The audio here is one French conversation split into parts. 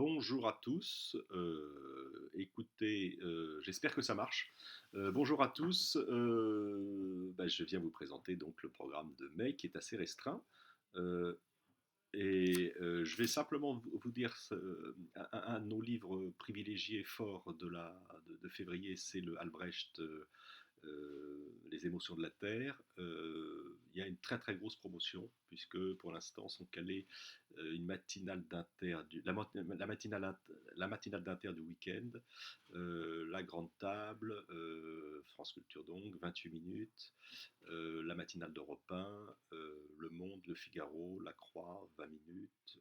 Bonjour à tous. Écoutez, j'espère que ça marche. Bonjour à tous. Je viens vous présenter donc le programme de mai qui est assez restreint. Euh, je vais simplement vous dire un de nos livres privilégiés forts de février, c'est le Albrecht Les émotions de la Terre. Il y a une très très grosse promotion, puisque pour l'instant sont calées une matinale d'Inter, la matinale d'Inter du week-end, la grande table, France Culture donc, 28 minutes, la matinale d'Europe 1, Le Monde, Le Figaro, La Croix, 20 minutes,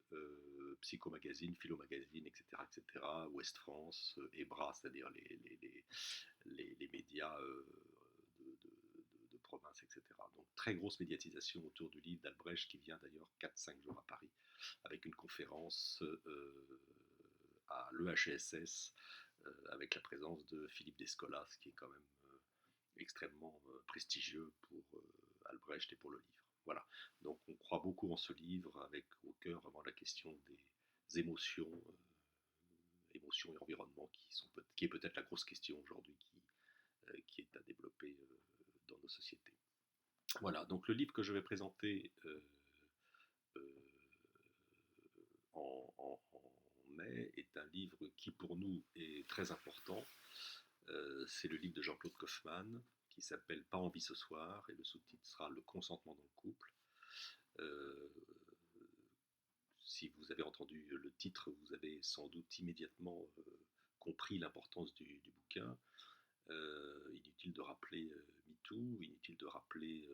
Psycho Magazine, Philo Magazine, etc., etc., Ouest France, EBRA, c'est-à-dire les médias de province, etc. Donc très grosse médiatisation autour du livre d'Albrecht qui vient d'ailleurs 4-5 jours à Paris avec une conférence à l'EHSS avec la présence de Philippe Descola, ce qui est quand même extrêmement prestigieux pour Albrecht et pour le livre. Voilà, donc on croit beaucoup en ce livre avec au cœur vraiment la question des émotions, émotions et environnement qui est peut-être la grosse question aujourd'hui qui est à développer dans nos sociétés. Voilà, donc le livre que je vais présenter euh, en mai est un livre qui pour nous est très important. C'est le livre de Jean-Claude Kaufmann qui s'appelle Pas envie ce soir et le sous-titre sera Le consentement dans le couple. Euh, si vous avez entendu le titre, vous avez sans doute immédiatement compris l'importance du bouquin. Inutile de rappeler MeToo, inutile de rappeler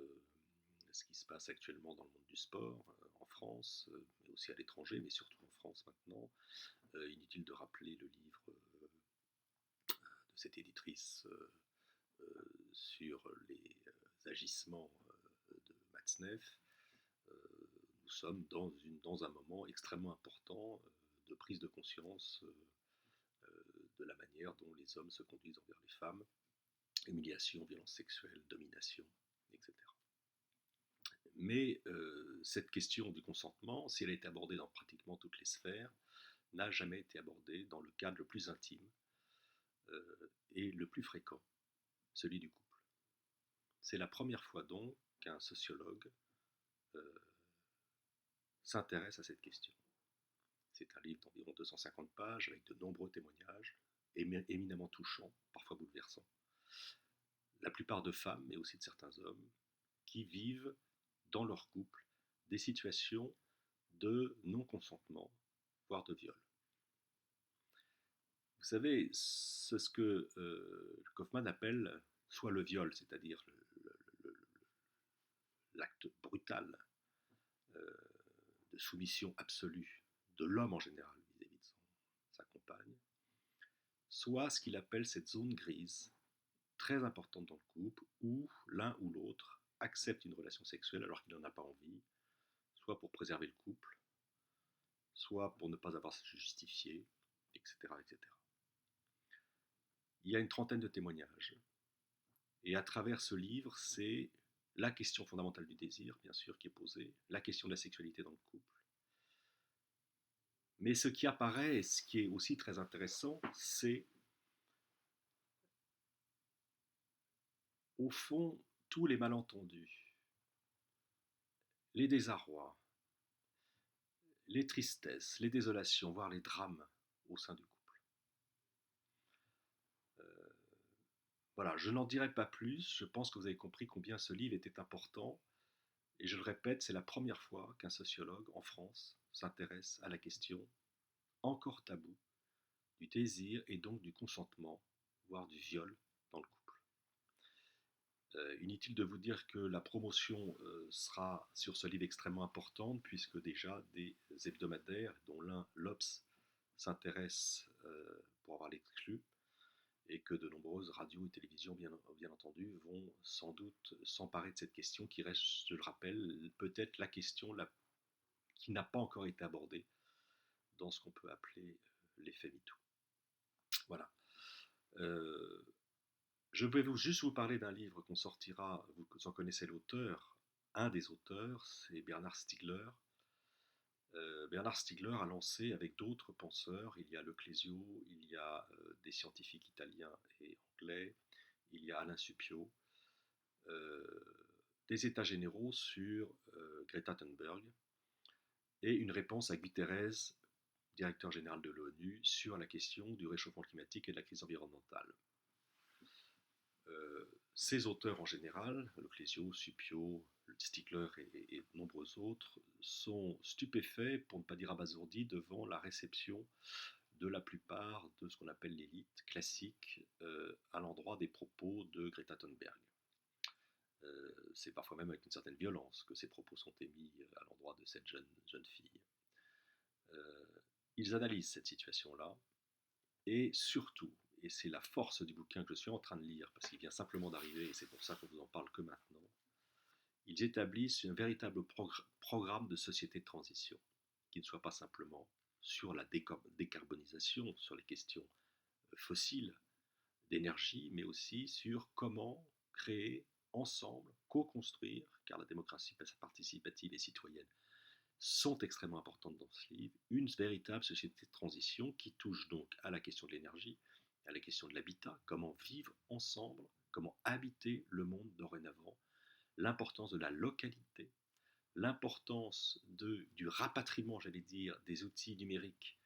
ce qui se passe actuellement dans le monde du sport, en France, mais aussi à l'étranger, mais surtout en France maintenant. Inutile de rappeler le livre de cette éditrice sur les agissements de Matzneff. Nous sommes dans un moment extrêmement important de prise de conscience de la manière dont les hommes se conduisent envers les femmes, humiliation, violence sexuelle, domination, etc. Mais cette question du consentement, si elle a été abordée dans pratiquement toutes les sphères, n'a jamais été abordée dans le cadre le plus intime et le plus fréquent, celui du couple. C'est la première fois donc qu'un sociologue euh, s'intéresse à cette question. C'est un livre d'environ 250 pages avec de nombreux témoignages, éminemment touchants, parfois bouleversants. La plupart de femmes, mais aussi de certains hommes, qui vivent dans leur couple des situations de non-consentement, voire de viol. Vous savez, c'est ce que Kaufmann appelle soit le viol, c'est-à-dire l'acte brutal euh, de soumission absolue de l'homme en général vis-à-vis de sa compagne, soit ce qu'il appelle cette zone grise, très importante dans le couple, où l'un ou l'autre accepte une relation sexuelle alors qu'il n'en a pas envie, soit pour préserver le couple, soit pour ne pas avoir à se justifier, etc., etc. Il y a une trentaine de témoignages. Et à travers ce livre, c'est la question fondamentale du désir, bien sûr, qui est posée, la question de la sexualité dans le couple. Mais ce qui apparaît, et ce qui est aussi très intéressant, c'est au fond tous les malentendus, les désarrois, les tristesses, les désolations, voire les drames au sein du couple. Voilà, je n'en dirai pas plus, je pense que vous avez compris combien ce livre était important, et je le répète, c'est la première fois qu'un sociologue en France s'intéresse à la question, encore taboue, du désir et donc du consentement, voire du viol dans le couple. Inutile de vous dire que la promotion sera sur ce livre extrêmement importante, puisque déjà des hebdomadaires, dont l'un, l'Obs, s'intéresse pour avoir l'exclu, et que de nombreuses radios et télévisions, bien entendu, vont sans doute s'emparer de cette question qui reste, je le rappelle, peut-être la question qui n'a pas encore été abordée dans ce qu'on peut appeler l'effet MeToo. Voilà. Euh, je vais juste vous parler d'un livre qu'on sortira, vous en connaissez l'auteur, un des auteurs, c'est Bernard Stiegler, Bernard Stiegler a lancé avec d'autres penseurs, il y a Le Clésio, il y a des scientifiques italiens et anglais, il y a Alain Suppiot, euh, des états généraux sur Greta Thunberg et une réponse à Guterres, directeur général de l'ONU, sur la question du réchauffement climatique et de la crise environnementale. Ces auteurs en général, Le Clésio, Suppiot, Stiegler et de nombreux autres, sont stupéfaits, pour ne pas dire abasourdis, devant la réception de la plupart de ce qu'on appelle l'élite classique à l'endroit des propos de Greta Thunberg. C'est parfois même avec une certaine violence que ces propos sont émis à l'endroit de cette jeune fille. Euh, Ils analysent cette situation-là et surtout, et c'est la force du bouquin que je suis en train de lire, parce qu'il vient simplement d'arriver et c'est pour ça qu'on vous en parle que maintenant, ils établissent un véritable programme de société de transition qui ne soit pas simplement sur la décarbonisation, sur les questions fossiles d'énergie, mais aussi sur comment créer ensemble, co-construire, car la démocratie participative et citoyenne sont extrêmement importantes dans ce livre, une véritable société de transition qui touche donc à la question de l'énergie, à la question de l'habitat, comment vivre ensemble, comment habiter le monde dorénavant, l'importance de la localité, l'importance du rapatriement, j'allais dire, des outils numériques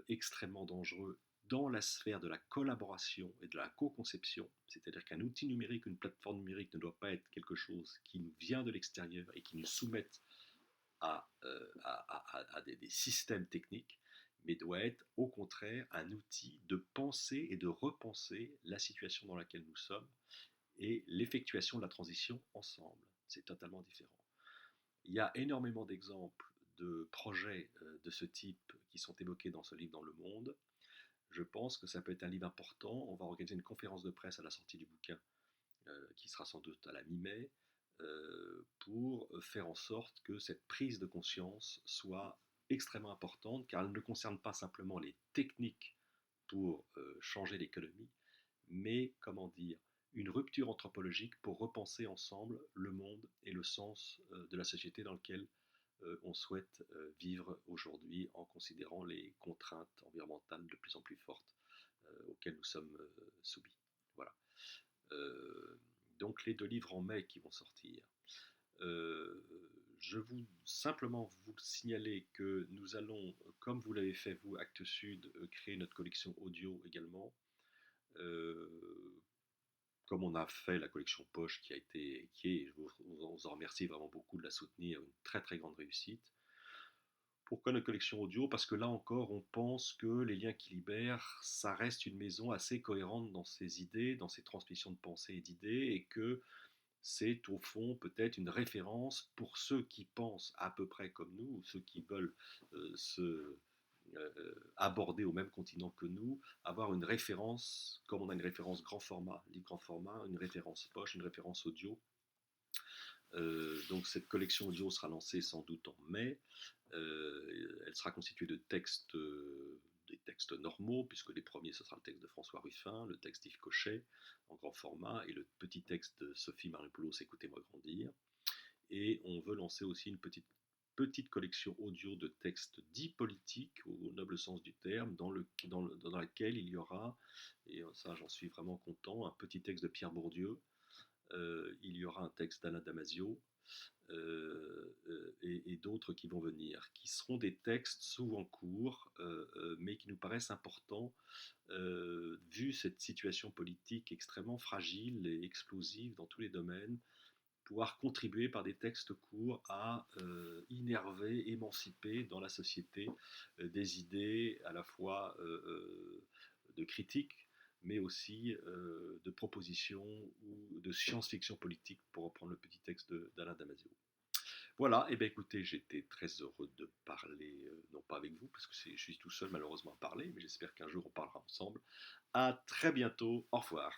extrêmement dangereux dans la sphère de la collaboration et de la co-conception, c'est-à-dire qu'un outil numérique, une plateforme numérique ne doit pas être quelque chose qui nous vient de l'extérieur et qui nous soumette à des systèmes techniques, mais doit être au contraire un outil de penser et de repenser la situation dans laquelle nous sommes et l'effectuation de la transition ensemble. C'est totalement différent. Il y a énormément d'exemples de projets de ce type qui sont évoqués dans ce livre dans le monde. Je pense que ça peut être un livre important. On va organiser une conférence de presse à la sortie du bouquin, qui sera sans doute à la mi-mai, pour faire en sorte que cette prise de conscience soit extrêmement importante, car elle ne concerne pas simplement les techniques pour changer l'économie, mais, comment dire, une rupture anthropologique pour repenser ensemble le monde et le sens de la société dans laquelle on souhaite vivre aujourd'hui en considérant les contraintes environnementales de plus en plus fortes auxquelles nous sommes soumis. Voilà. Euh, donc les deux livres en mai qui vont sortir. Euh, je vous simplement vous signaler que nous allons, comme vous l'avez fait vous, Actes Sud, créer notre collection audio également. Euh, Comme on a fait la collection Poche qui est, je vous en remercie vraiment beaucoup de la soutenir, une très très grande réussite. Pourquoi notre collection audio? Parce que là encore, on pense que les liens qui libèrent, ça reste une maison assez cohérente dans ses idées, dans ses transmissions de pensées et d'idées, et que c'est au fond peut-être une référence pour ceux qui pensent à peu près comme nous, ou ceux qui veulent se aborder au même continent que nous, avoir une référence, comme on a une référence grand format, livre grand format, une référence poche, une référence audio. Donc cette collection audio sera lancée sans doute en mai. Elle sera constituée de textes, des textes normaux, puisque les premiers ce sera le texte de François Ruffin, le texte d'Yves Cochet en grand format, et le petit texte de Sophie Maripoulos, Écoutez-moi grandir. Et on veut lancer aussi une petite collection audio de textes dits politiques, au noble sens du terme, dans laquelle il y aura, et ça j'en suis vraiment content, un petit texte de Pierre Bourdieu, il y aura un texte d'Alain Damasio, et d'autres qui vont venir, qui seront des textes souvent courts, mais qui nous paraissent importants, vu cette situation politique extrêmement fragile et explosive dans tous les domaines, pouvoir contribuer par des textes courts à innerver, émanciper dans la société des idées à la fois de critiques, mais aussi de propositions ou de science-fiction politique, pour reprendre le petit texte d'Alain Damasio. Voilà, et bien écoutez, j'étais très heureux de parler, non pas avec vous, parce que je suis tout seul malheureusement à parler, mais j'espère qu'un jour on parlera ensemble. À très bientôt, au revoir.